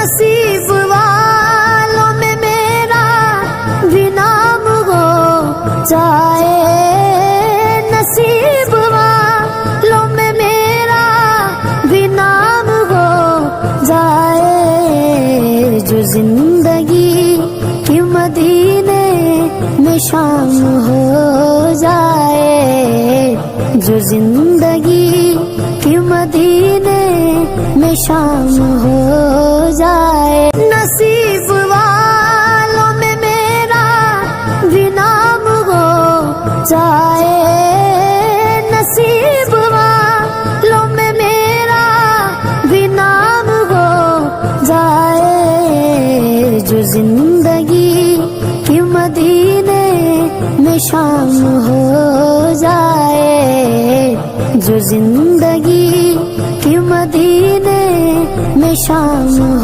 نصیب والوں میں میرا بھی نام ہو جائے، نصیب والوں میں میرا بھی نام ہو جائے، جو زندگی کی مدینے میں شام ہو جائے، جو زندگی کی مدینے میں شام ہو جائے، نصیب والوں میں میرا بھی نام ہو جائے، نصیب والوں میں میرا بھی نام ہو جائے، جو زندگی کی مدینے میں شام ہو جائے، جو زندگی کی مدینے میں شام ہو